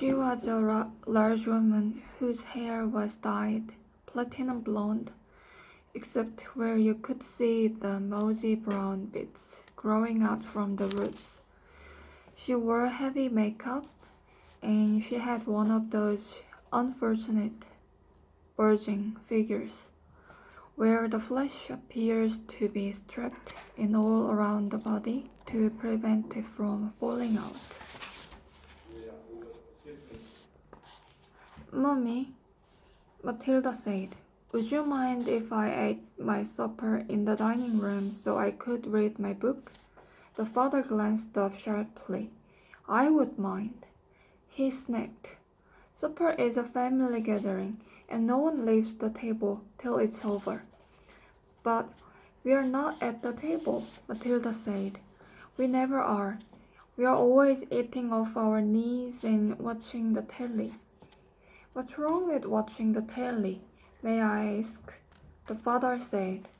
She was a large woman whose hair was dyed platinum blonde, except where you could see the mossy brown bits growing out from the roots. She wore heavy makeup, and she had one of those unfortunate bulging figures where the flesh appears to be strapped in all around the body to prevent it from falling out. "Mommy," Matilda said, "would you mind if I ate my supper in the dining room so I could read my book?" The father glanced up sharply. "I would mind," he snapped. "Supper is a family gathering, and no one leaves the table till it's over." "But we're not at the table," Matilda said. "We never are. We are always eating off our knees and watching the telly." "What's wrong with watching the telly, may I ask?" the father said.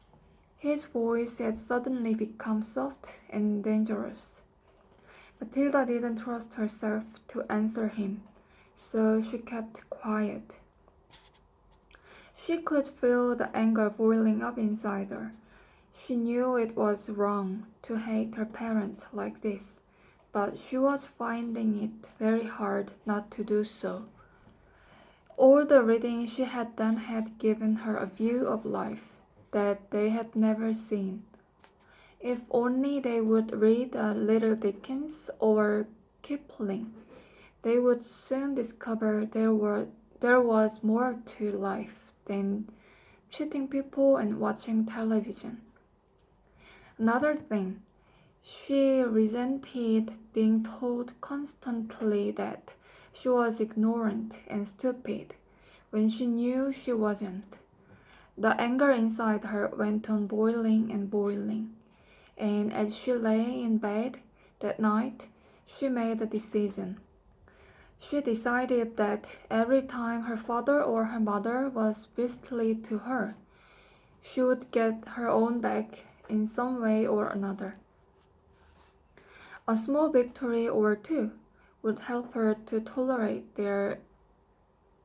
His voice had suddenly become soft and dangerous. Matilda didn't trust herself to answer him, so she kept quiet. She could feel the anger boiling up inside her. She knew it was wrong to hate her parents like this, but she was finding it very hard not to do so. All the reading she had done had given her a view of life that they had never seen. If only they would read a little Dickens or Kipling, they would soon discover there was more to life than cheating people and watching television. Another thing, she resented being told constantly that she was ignorant and stupid when she knew she wasn't. The anger inside her went on boiling and boiling, and as she lay in bed that night, she made a decision. She decided that every time her father or her mother was beastly to her, she would get her own back in some way or another. A small victory or two would help her to tolerate their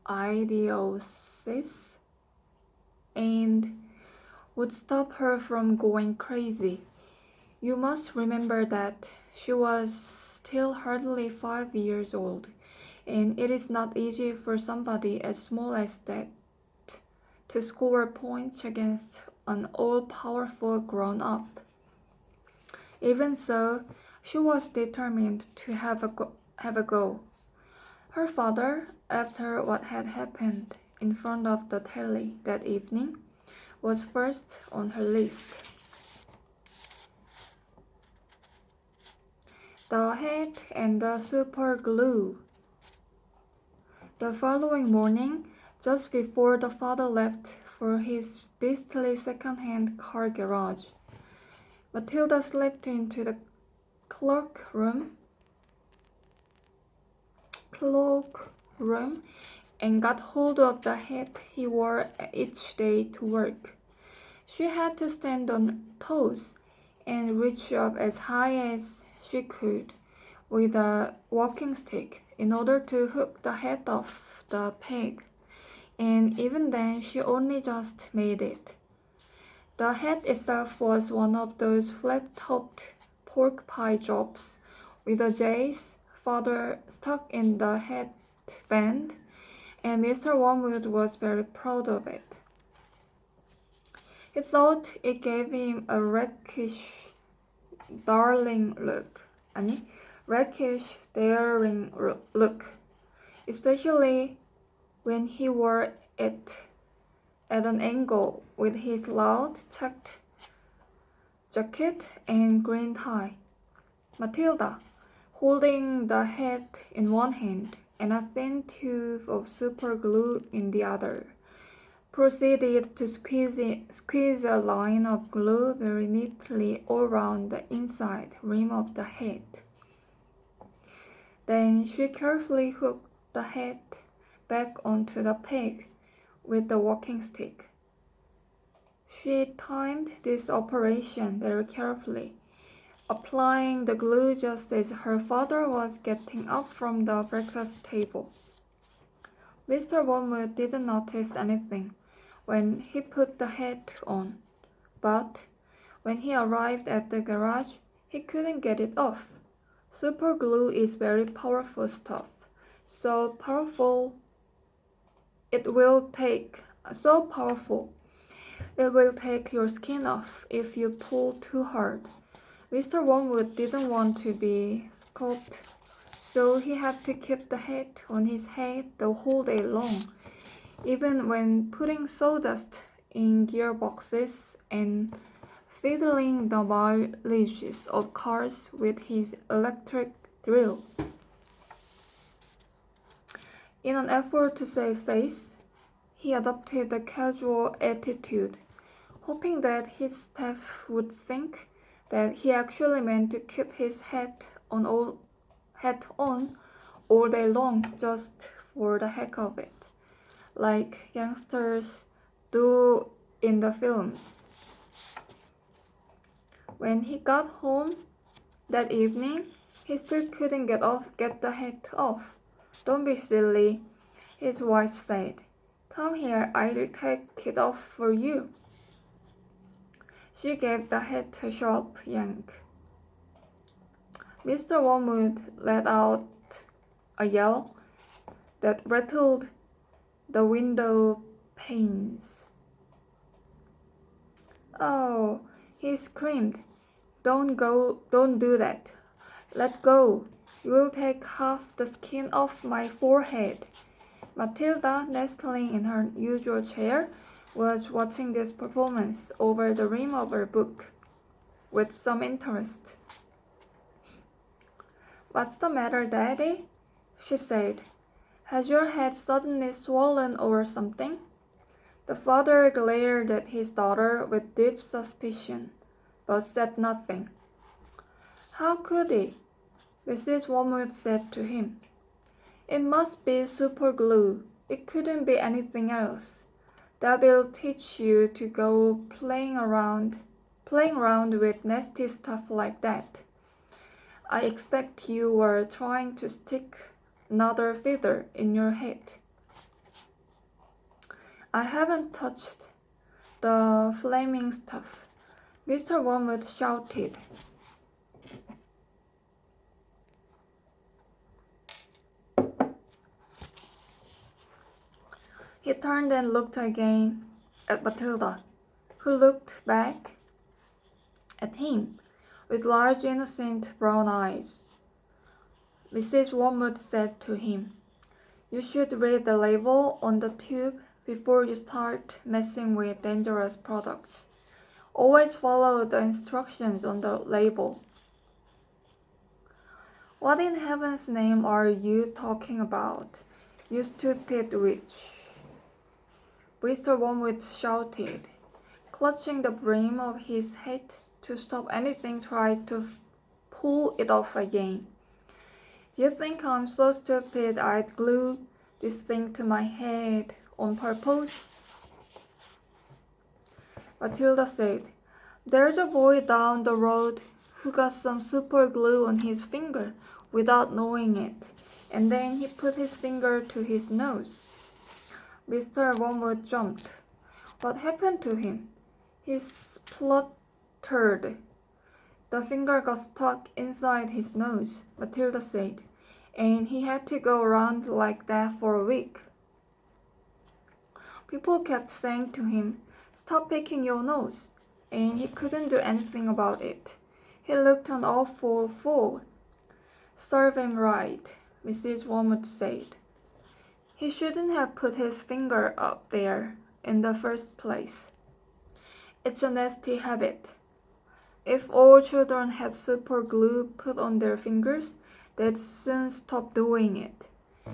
idiocies and would stop her from going crazy. You must remember that she was still hardly 5 years old, and it is not easy for somebody as small as that to score points against an all-powerful grown-up. Even so, she was determined to have a go. Her father, after what had happened in front of the telly that evening, was first on her list. The hat and the super glue. The following morning, just before the father left for his beastly second-hand car garage, Matilda slipped into the cloakroom and got hold of the hat he wore each day to work. She had to stand on toes and reach up as high as she could with a walking stick in order to hook the hat off the peg, and even then she only just made it. The hat itself was one of those flat-topped pork pie drops with a J's father stuck in the headband, and Mr. Wormwood was very proud of it. He thought it gave him a rakish, daring look, especially when he wore it at an angle with his loud checked jacket and green tie. Matilda, holding the hat in one hand and a thin tube of super glue in the other, proceeded to squeeze a line of glue very neatly all around the inside rim of the hat. Then she carefully hooked the hat back onto the peg with the walking stick. She timed this operation very carefully, applying the glue just as her father was getting up from the breakfast table. Mr. Wormwood didn't notice anything when he put the hat on, but when he arrived at the garage, he couldn't get it off. Super glue is very powerful stuff, so powerful it will take your skin off if you pull too hard. Mr. Wormwood didn't want to be scalped, so he had to keep the hat on his head the whole day long, even when putting sawdust in gearboxes and fiddling the mileages of cars with his electric drill. In an effort to save face, he adopted a casual attitude, hoping that his staff would think that he actually meant to keep his hat on all day long just for the heck of it, like youngsters do in the films. When he got home that evening, he still couldn't get the hat off. "Don't be silly," his wife said. "Come here, I'll take it off for you." She gave the hat a sharp yank. Mr. Wormwood let out a yell that rattled the window panes. "Oh," he screamed. Don't do that. Let go. You will take half the skin off my forehead." Matilda, nestling in her usual chair, was watching this performance over the rim of her book with some interest. "What's the matter, Daddy?" she said. "Has your head suddenly swollen or something?" The father glared at his daughter with deep suspicion, but said nothing. "How could he?" Mrs. Wormwood said to him. "It must be super glue. It couldn't be anything else. Daddy'll teach you to go playing around with nasty stuff like that. I expect you were trying to stick another feather in your head." "I haven't touched the flaming stuff," Mr. Wormwood shouted. He turned and looked again at Matilda, who looked back at him with large innocent brown eyes. Mrs. Wormwood said to him, "You should read the label on the tube before you start messing with dangerous products. Always follow the instructions on the label." "What in heaven's name are you talking about, you stupid witch?" Mr. Wormwood shouted, clutching the brim of his hat to stop anything trying to pull it off again. "Do you think I'm so stupid I'd glue this thing to my head on purpose?" Matilda said, "There's a boy down the road who got some super glue on his finger without knowing it, and then he put his finger to his nose." Mr. Wormwood jumped. "What happened to him?" He spluttered. "The finger got stuck inside his nose," Matilda said, "and he had to go around like that for a week. People kept saying to him, 'Stop picking your nose,' and he couldn't do anything about it. He looked an awful fool." "Serve him right," Mrs. Wormwood said. "He shouldn't have put his finger up there in the first place. It's a nasty habit. If all children had super glue put on their fingers, they'd soon stop doing it."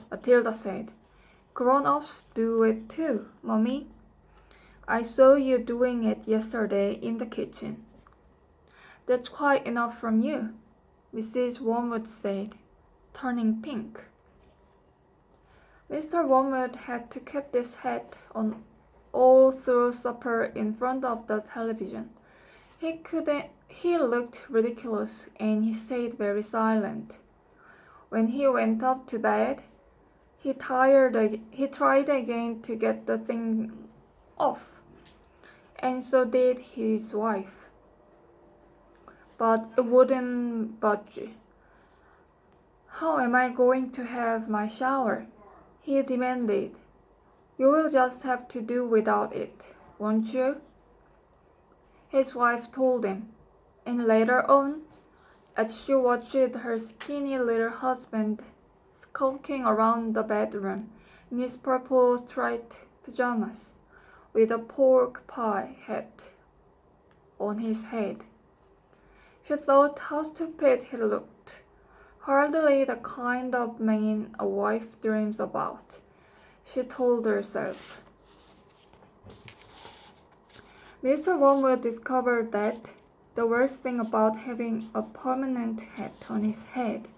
Matilda said, "Grown-ups do it too, Mommy. I saw you doing it yesterday in the kitchen." "That's quite enough from you," Mrs. Wormwood said, turning pink. Mr. Wormwood had to keep this hat on all through supper in front of the television. He looked ridiculous and he stayed very silent. When he went up to bed, he tried again to get the thing off, and so did his wife. But it wouldn't budge. How am I going to have my shower? He demanded. You will just have to do without it, won't you? His wife told him, and later on, as she watched her skinny little husband skulking around the bedroom in his purple striped pajamas with a pork pie hat on his head, she thought how stupid he looked. Hardly the kind of man a wife dreams about, she told herself. Mr. Wormwood discovered that the worst thing about having a permanent hat on his head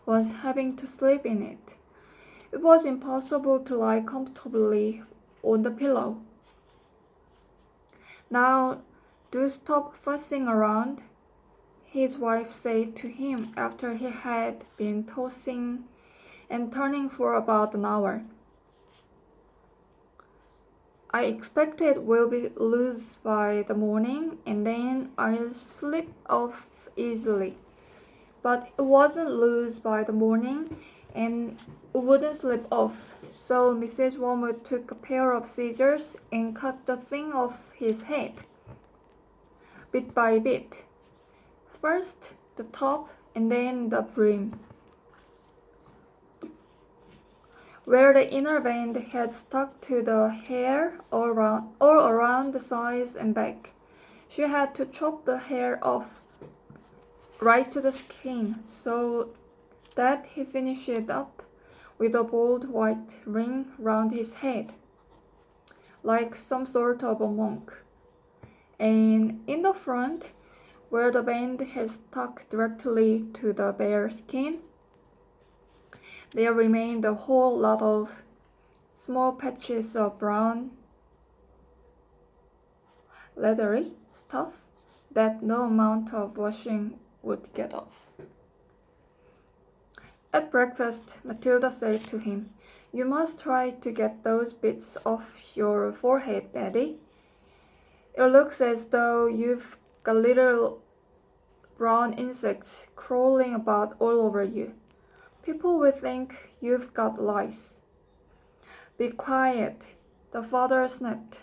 was having to sleep in it. It was impossible to lie comfortably on the pillow. Now, do stop fussing around, his wife said to him after he had been tossing and turning for about an hour. I expected we'll be loose by the morning and then I'll slip off easily. But it wasn't loose by the morning and it wouldn't slip off. So Mrs. Wormwood took a pair of scissors and cut the thing off his head, bit by bit. First the top and then the brim. Where the inner band had stuck to the hair all around the sides and back, she had to chop the hair off right to the skin so that he finished it up with a bold white ring round his head, like some sort of a monk. And in the front, where the band had stuck directly to the bare skin, there remained a whole lot of small patches of brown, leathery stuff that no amount of washing would get off. At breakfast, Matilda said to him, You must try to get those bits off your forehead, Daddy. It looks as though you've got little brown insects crawling about all over you. People will think you've got lice. Be quiet, the father snapped.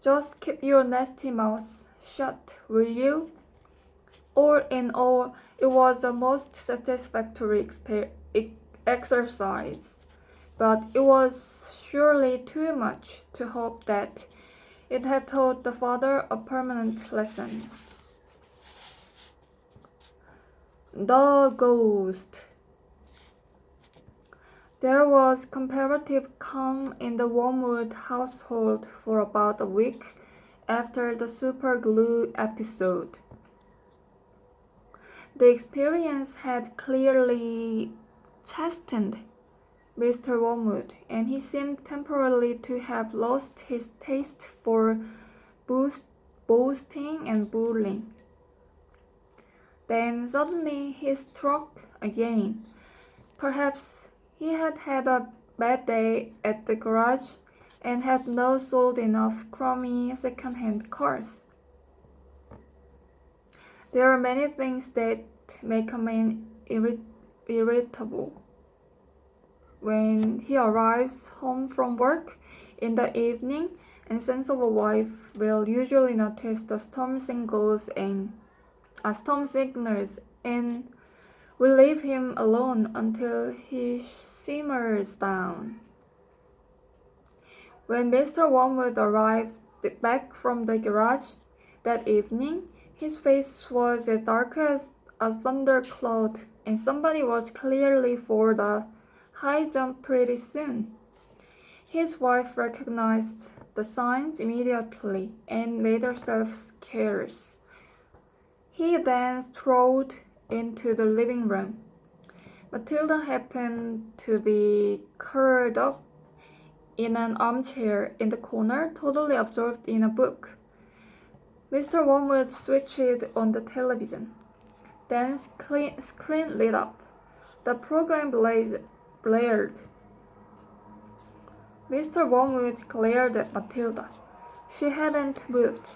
Just keep your nasty mouth shut, will you? All in all, it was a most satisfactory exercise, but it was surely too much to hope that it had taught the father a permanent lesson. The ghost. There was comparative calm in the Wormwood household for about a week after the super glue episode. The experience had clearly chastened Mr. Wormwood, and he seemed temporarily to have lost his taste for boasting and bullying. Then suddenly he struck again. Perhaps he had had a bad day at the garage and had not sold enough crummy second-hand cars. There are many things that make a man irritable. When he arrives home from work in the evening, and sensible wife will usually notice the storm signals and will leave him alone until he simmers down. When Mr. Wormwood arrived back from the garage that evening, his face was as dark as a thundercloud, and somebody was clearly for the high jump pretty soon. His wife recognized the signs immediately and made herself scarce. He then strolled into the living room. Matilda happened to be curled up in an armchair in the corner, totally absorbed in a book. Mr. Wormwood switched on the television. Then screen lit up. The program blared. Mr. Wormwood glared at Matilda. She hadn't moved.